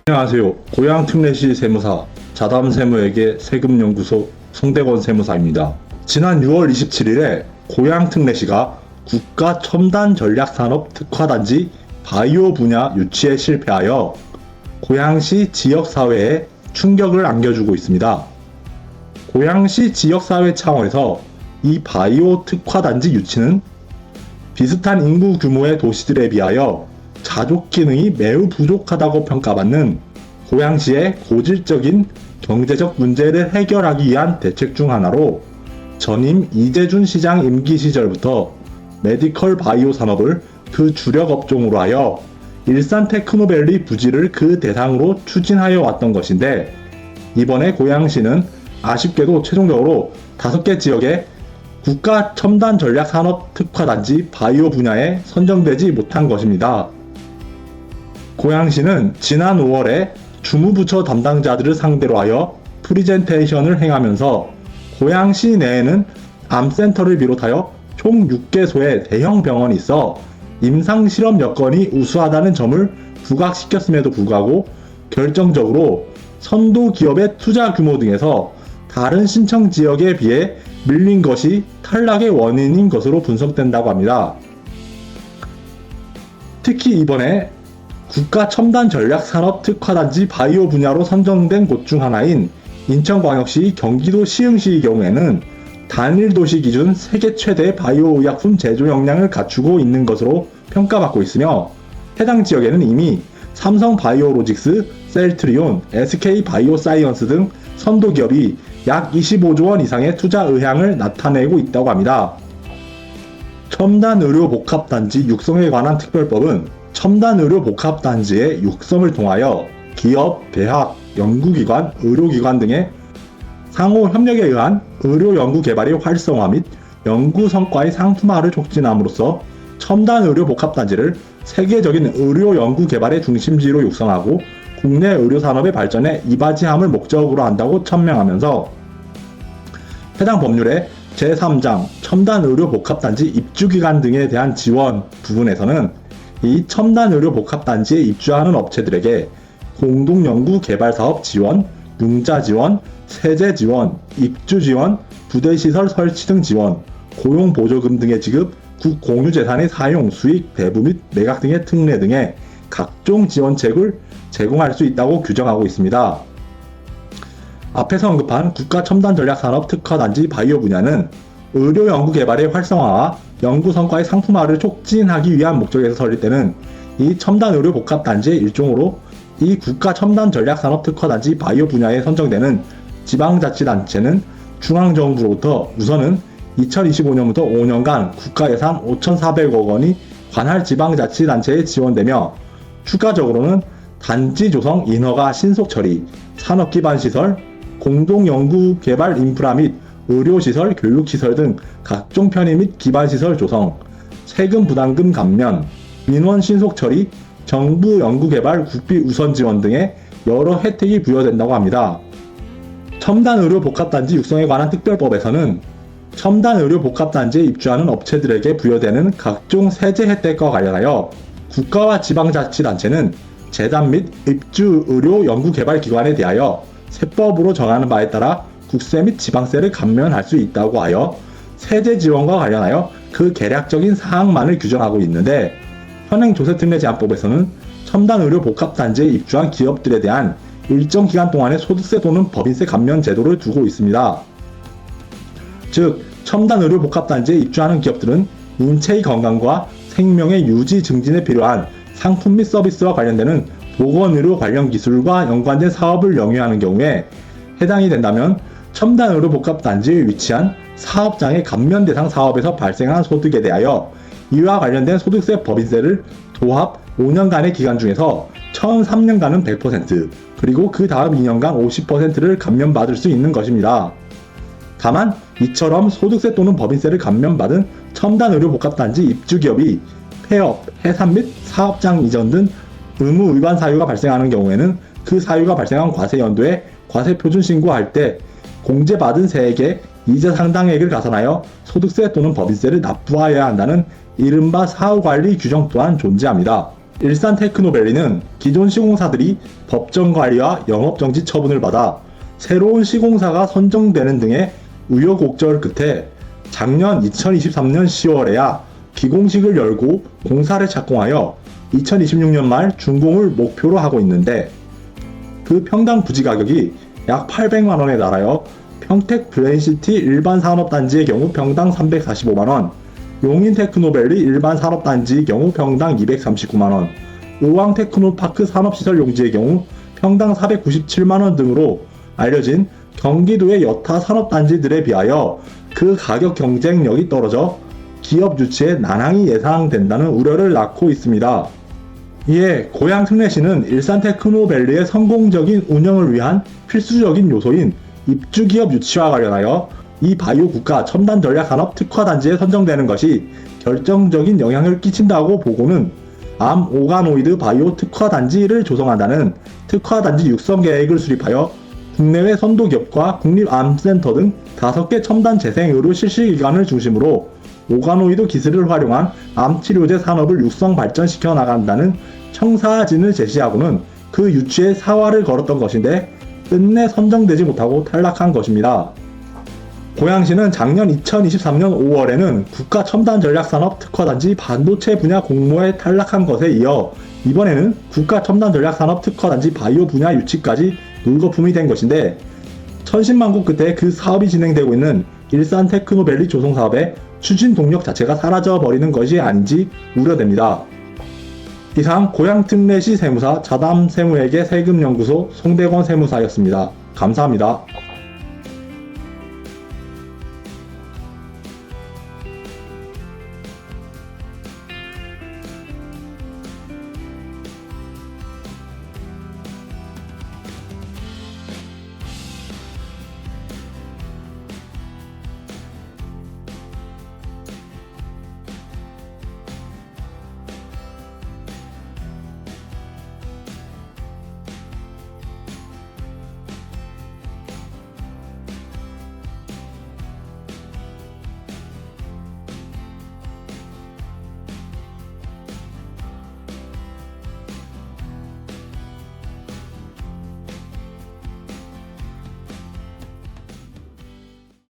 안녕하세요. 고양특례시 세무사 자담세무에게 세금연구소 송대건 세무사입니다. 지난 6월 27일에 고양특례시가 국가첨단전략산업특화단지 바이오 분야 유치에 실패하여 고양시 지역사회에 충격을 안겨주고 있습니다. 고양시 지역사회 차원에서 이 바이오 특화단지 유치는 비슷한 인구 규모의 도시들에 비하여 자족 기능이 매우 부족하다고 평가받는 고양시의 고질적인 경제적 문제를 해결하기 위한 대책 중 하나로 전임 이재준 시장 임기 시절부터 메디컬 바이오 산업을 그 주력 업종으로 하여 일산 테크노밸리 부지를 그 대상으로 추진하여 왔던 것인데, 이번에 고양시는 아쉽게도 최종적으로 5개 지역에 국가 첨단 전략 산업 특화단지 바이오 분야에 선정되지 못한 것입니다. 고양시는 지난 5월에 주무부처 담당자들을 상대로 하여 프리젠테이션을 행하면서 고양시 내에는 암센터를 비롯하여 총 6개소의 대형 병원이 있어 임상실험 여건이 우수하다는 점을 부각시켰음에도 불구하고 결정적으로 선도 기업의 투자 규모 등에서 다른 신청 지역에 비해 밀린 것이 탈락의 원인인 것으로 분석된다고 합니다. 특히 이번에 국가첨단전략산업특화단지 바이오 분야로 선정된 곳 중 하나인 인천광역시 경기도 시흥시의 경우에는 단일 도시 기준 세계 최대 바이오 의약품 제조 역량을 갖추고 있는 것으로 평가받고 있으며, 해당 지역에는 이미 삼성 바이오로직스, 셀트리온, SK 바이오사이언스 등 선도 기업이 약 25조 원 이상의 투자 의향을 나타내고 있다고 합니다. 첨단의료복합단지 육성에 관한 특별법은 첨단의료복합단지의 육성을 통하여 기업, 대학, 연구기관, 의료기관 등의 상호 협력에 의한 의료연구개발의 활성화 및 연구성과의 상품화를 촉진함으로써 첨단의료복합단지를 세계적인 의료연구개발의 중심지로 육성하고 국내 의료산업의 발전에 이바지함을 목적으로 한다고 천명하면서, 해당 법률의 제3장 첨단의료복합단지 입주기간 등에 대한 지원 부분에서는 이 첨단의료복합단지에 입주하는 업체들에게 공동연구개발사업 지원, 융자 지원, 세제 지원, 입주 지원, 부대시설 설치 등 지원, 고용보조금 등의 지급, 국공유재산의 사용, 수익, 배부 및 매각 등의 특례 등의 각종 지원책을 제공할 수 있다고 규정하고 있습니다. 앞에서 언급한 국가첨단전략산업특화단지 바이오 분야는 의료연구개발의 활성화와 연구성과의 상품화를 촉진하기 위한 목적에서 설립되는 이 첨단의료복합단지의 일종으로 이 국가첨단전략산업특화단지 바이오 분야에 선정되는 지방자치단체는 중앙정부로부터 우선은 2025년부터 5년간 국가예산 5,400억 원이 관할 지방자치단체에 지원되며, 추가적으로는 단지 조성 인허가 신속 처리, 산업기반시설, 공동연구개발 인프라 및 의료시설, 교육시설 등 각종 편의 및 기반시설 조성, 세금 부담금 감면, 민원 신속 처리, 정부 연구개발 국비 우선 지원 등의 여러 혜택이 부여된다고 합니다. 첨단의료복합단지 육성에 관한 특별법에서는 첨단의료복합단지에 입주하는 업체들에게 부여되는 각종 세제 혜택과 관련하여 국가와 지방자치단체는 재단 및 입주의료연구개발기관에 대하여 세법으로 정하는 바에 따라 국세 및 지방세를 감면할 수 있다고 하여 세제 지원과 관련하여 그 개략적인 사항만을 규정하고 있는데, 현행 조세특례제한법에서는 첨단의료복합단지에 입주한 기업들에 대한 일정 기간 동안의 소득세 또는 법인세 감면 제도를 두고 있습니다. 즉, 첨단의료복합단지에 입주하는 기업들은 인체의 건강과 생명의 유지 증진에 필요한 상품 및 서비스와 관련되는 보건의료 관련 기술과 연관된 사업을 영위하는 경우에 해당이 된다면 첨단의료복합단지에 위치한 사업장의 감면 대상 사업에서 발생한 소득에 대하여 이와 관련된 소득세 법인세를 도합 5년간의 기간 중에서 처음 3년간은 100%, 그리고 그 다음 2년간 50%를 감면받을 수 있는 것입니다. 다만 이처럼 소득세 또는 법인세를 감면받은 첨단의료복합단지 입주기업이 폐업, 해산 및 사업장 이전 등 의무 위반 사유가 발생하는 경우에는 그 사유가 발생한 과세연도에 과세표준 신고할 때 공제받은 세액의 이자 상당액을 가산하여 소득세 또는 법인세를 납부하여야 한다는 이른바 사후관리 규정 또한 존재합니다. 일산테크노밸리는 기존 시공사들이 법정 관리와 영업정지 처분을 받아 새로운 시공사가 선정되는 등의 우여곡절 끝에 작년 2023년 10월에야 기공식을 열고 공사를 착공하여 2026년 말 준공을 목표로 하고 있는데, 그 평당 부지 가격이 약 800만원에 달하여 평택 브레인시티 일반 산업단지의 경우 평당 345만원, 용인테크노밸리 일반 산업단지의 경우 평당 239만원, 의왕테크노파크 산업시설 용지의 경우 평당 497만원 등으로 알려진 경기도의 여타 산업단지들에 비하여 그 가격 경쟁력이 떨어져 기업 유치에 난항이 예상된다는 우려를 낳고 있습니다. 이에 고양 특례시는 일산테크노밸리의 성공적인 운영을 위한 필수적인 요소인 입주기업 유치와 관련하여 이 바이오 국가 첨단 전략 산업 특화단지에 선정되는 것이 결정적인 영향을 끼친다고 보고는 암 오가노이드 바이오 특화단지를 조성한다는 특화단지 육성 계획을 수립하여 국내외 선도기업과 국립암센터 등 5개 첨단 재생의료 실시기관을 중심으로 오가노이드 기술을 활용한 암치료제 산업을 육성 발전시켜 나간다는 청사진을 제시하고는 그 유치에 사활을 걸었던 것인데 끝내 선정되지 못하고 탈락한 것입니다. 고양시는 작년 2023년 5월에는 국가첨단전략산업 특화단지 반도체 분야 공모에 탈락한 것에 이어 이번에는 국가첨단전략산업 특화단지 바이오 분야 유치까지 물거품이 된 것인데, 천신만고 끝에 그 사업이 진행되고 있는 일산테크노밸리 조성사업의 추진 동력 자체가 사라져버리는 것이 아닌지 우려됩니다. 이상 고양특례시 세무사 자담세무회계 세금연구소 송대권 세무사였습니다. 감사합니다.